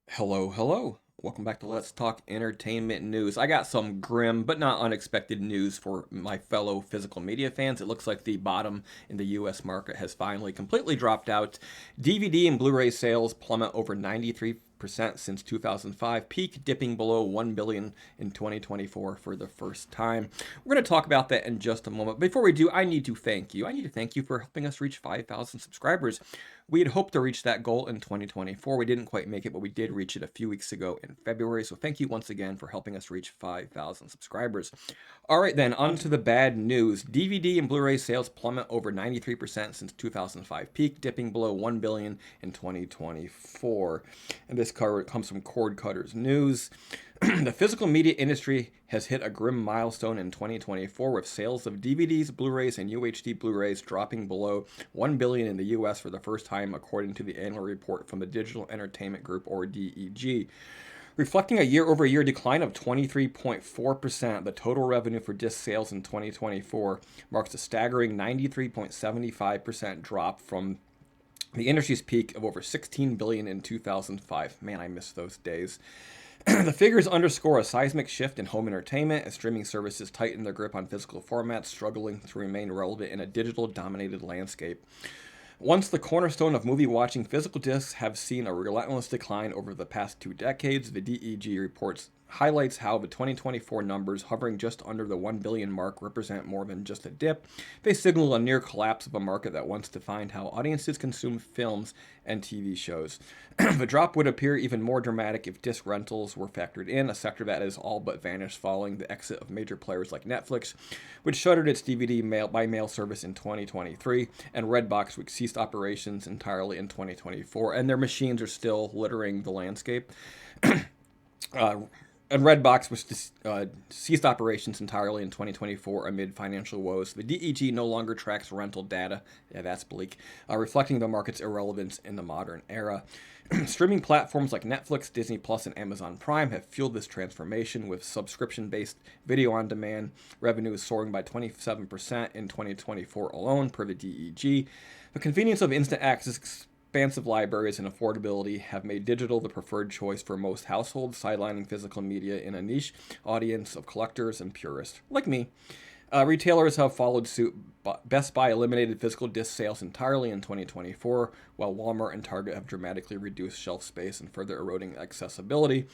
Hello, hello. Welcome back to Let's Talk Entertainment News. I got some grim but not unexpected news for my fellow physical media fans. It looks like the bottom in the US market has finally completely dropped out. DVD and Blu-ray sales plummet over 93% since 2005, peak dipping below 1 billion in 2024 for the first time. We're going to talk about that in just a moment. Before we do, I need to thank you. I need to thank you for helping us reach 5,000 subscribers. We had hoped to reach that goal in 2024. We didn't quite make it, but we did reach it a few weeks ago in February. So thank you once again for helping us reach 5,000 subscribers. All right, then, on to the bad news. DVD and Blu-ray sales plummet over 93% since 2005 peak, dipping below 1 billion in 2024. And this comes from Cord Cutters News. The physical media industry has hit a grim milestone in 2024 with sales of DVDs, Blu-rays, and UHD Blu-rays dropping below 1 billion in the US for the first time, according to the annual report from the Digital Entertainment Group, or DEG. Reflecting a year-over-year decline of 23.4%, the total revenue for disc sales in 2024 marks a staggering 93.75% drop from the industry's peak of over 16 billion in 2005. Man, I miss those days. The figures underscore a seismic shift in home entertainment as streaming services tighten their grip on physical formats, struggling to remain relevant in a digital-dominated landscape. Once the cornerstone of movie watching, physical discs have seen a relentless decline over the past 2 decades. The DEG reports highlights how the 2024 numbers, hovering just under the 1 billion mark, represent more than just a dip. They signal a near collapse of a market that once defined how audiences consume films and TV shows. The drop would appear even more dramatic if disc rentals were factored in, a sector that has all but vanished following the exit of major players like Netflix, which shuttered its DVD by mail service in 2023, and Redbox, which ceased operations entirely in 2024, and their machines are still littering the landscape. uh, and Redbox was ceased operations entirely in 2024 amid financial woes. The DEG no longer tracks rental data. Yeah, that's bleak, reflecting the market's irrelevance in the modern era. Streaming platforms like Netflix, Disney Plus, and Amazon Prime have fueled this transformation, with subscription-based video-on-demand revenues soaring by 27% in 2024 alone, per the DEG. The convenience of instant access, expansive libraries, and affordability have made digital the preferred choice for most households, sidelining physical media in a niche audience of collectors and purists, like me. Retailers have followed suit. Best Buy eliminated physical disc sales entirely in 2024, while Walmart and Target have dramatically reduced shelf space and further eroding accessibility.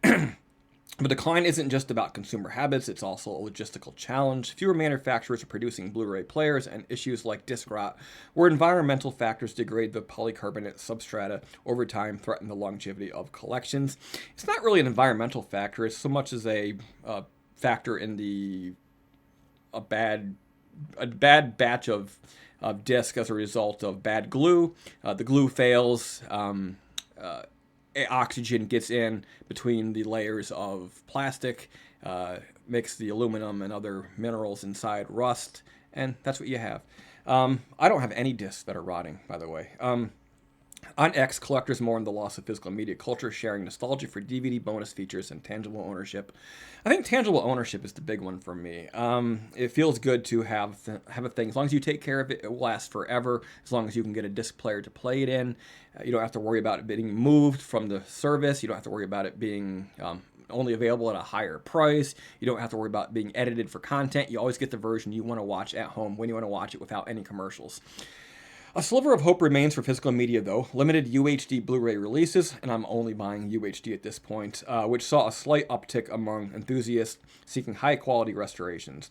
The decline isn't just about consumer habits, it's also a logistical challenge. Fewer manufacturers are producing Blu-ray players, and issues like disc rot, where environmental factors degrade the polycarbonate substrata over time, threaten the longevity of collections. It's not really an environmental factor, it's so much as a factor in a bad batch of disc as a result of bad glue. The glue fails. Oxygen gets in between the layers of plastic, makes the aluminum and other minerals inside rust, and that's what you have. I don't have any discs that are rotting, by the way. On X, collectors mourn the loss of physical media culture, sharing nostalgia for DVD bonus features and tangible ownership. I think tangible ownership is the big one for me. It feels good to have a thing. As long as you take care of it, it will last forever. As long as you can get a disc player to play it in, you don't have to worry about it being moved from the service. You don't have to worry about it being only available at a higher price. You don't have to worry about being edited for content. You always get the version you want to watch at home when you want to watch it without any commercials. A sliver of hope remains for physical media, though. Limited UHD Blu-ray releases, and I'm only buying UHD at this point, which saw a slight uptick among enthusiasts seeking high-quality restorations.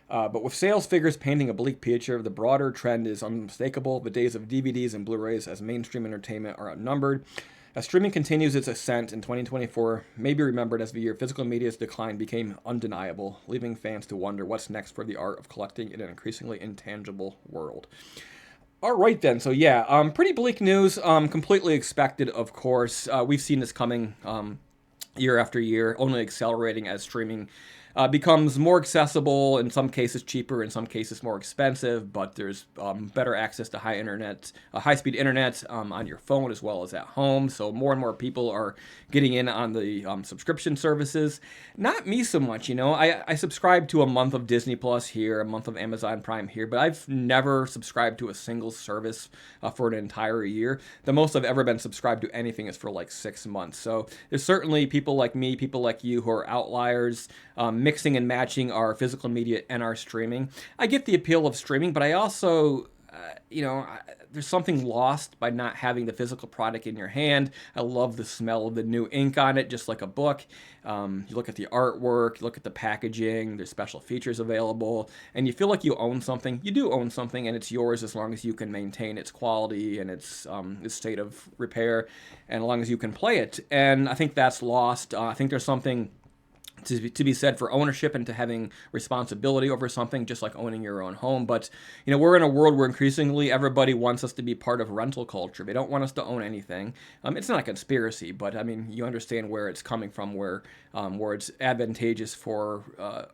But with sales figures painting a bleak picture, the broader trend is unmistakable. The days of DVDs and Blu-rays as mainstream entertainment are outnumbered. As streaming continues its ascent in 2024, may be remembered as the year physical media's decline became undeniable, leaving fans to wonder what's next for the art of collecting in an increasingly intangible world. All right, then. So, yeah, pretty bleak news. Completely expected, of course. We've seen this coming year after year, only accelerating as streaming becomes more accessible, in some cases cheaper, in some cases more expensive, but there's better access to high-speed internet on your phone as well as at home. So more and more people are getting in on the subscription services. Not me so much, I subscribe to a month of Disney Plus here, a month of Amazon Prime here, but I've never subscribed to a single service for an entire year. The most I've ever been subscribed to anything is for like 6 months. So there's certainly people like me, people like you who are outliers, mixing and matching our physical media and our streaming. I get the appeal of streaming, but I also, there's something lost by not having the physical product in your hand. I love the smell of the new ink on it, just like a book. You look at the artwork, you look at the packaging, there's special features available, and you feel like you own something. You do own something, and it's yours as long as you can maintain its quality and its state of repair, and as long as you can play it. And I think that's lost. I think there's something to be said for ownership and to having responsibility over something, just like owning your own home. But, we're in a world where increasingly everybody wants us to be part of rental culture. They don't want us to own anything. It's not a conspiracy, but, you understand where it's coming from, where it's advantageous for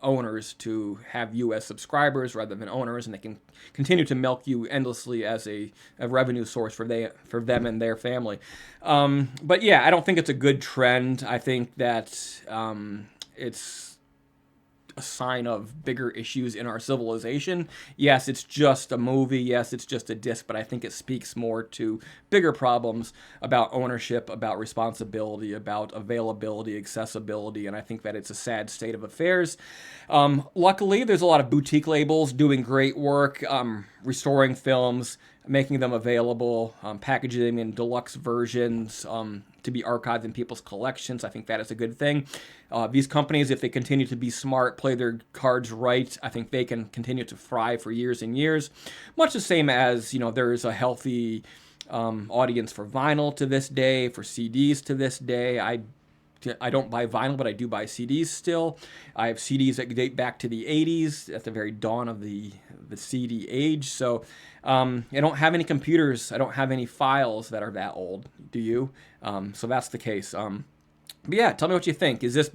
owners to have you as subscribers rather than owners, and they can continue to milk you endlessly as a revenue source for them and their family. But yeah, I don't think it's a good trend. I think that it's a sign of bigger issues in our civilization. Yes, it's just a movie. Yes, it's just a disc, but I think it speaks more to bigger problems about ownership, about responsibility, about availability, accessibility, and I think that it's a sad state of affairs. Luckily, there's a lot of boutique labels doing great work, restoring films, making them available, packaging them in deluxe versions to be archived in people's collections. I think that is a good thing. These companies, if they continue to be smart, play their cards right, I think they can continue to thrive for years and years. Much the same as, there is a healthy audience for vinyl to this day, for CDs to this day. I don't buy vinyl, but I do buy CDs still. I have CDs that date back to the 80s, at the very dawn of the CD age. So I don't have any computers. I don't have any files that are that old. Do you? So that's the case. But yeah, tell me what you think. Is this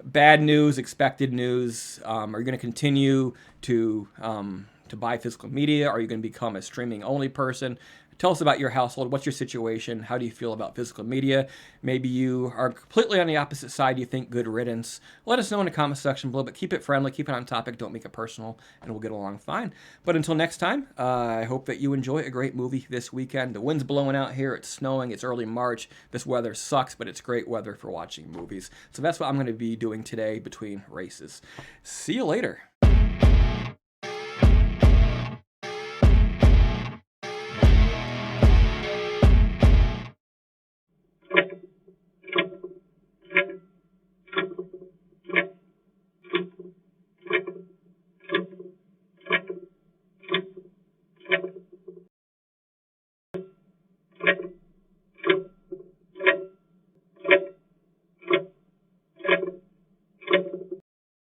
bad news, expected news? Are you going to continue to buy physical media? Are you going to become a streaming-only person? Tell us about your household. What's your situation? How do you feel about physical media? Maybe you are completely on the opposite side. You think good riddance. Let us know in the comment section below, but keep it friendly, keep it on topic, don't make it personal, and we'll get along fine. But until next time, I hope that you enjoy a great movie this weekend. The wind's blowing out here. It's snowing. It's early March. This weather sucks, but it's great weather for watching movies. So that's what I'm going to be doing today between races. See you later.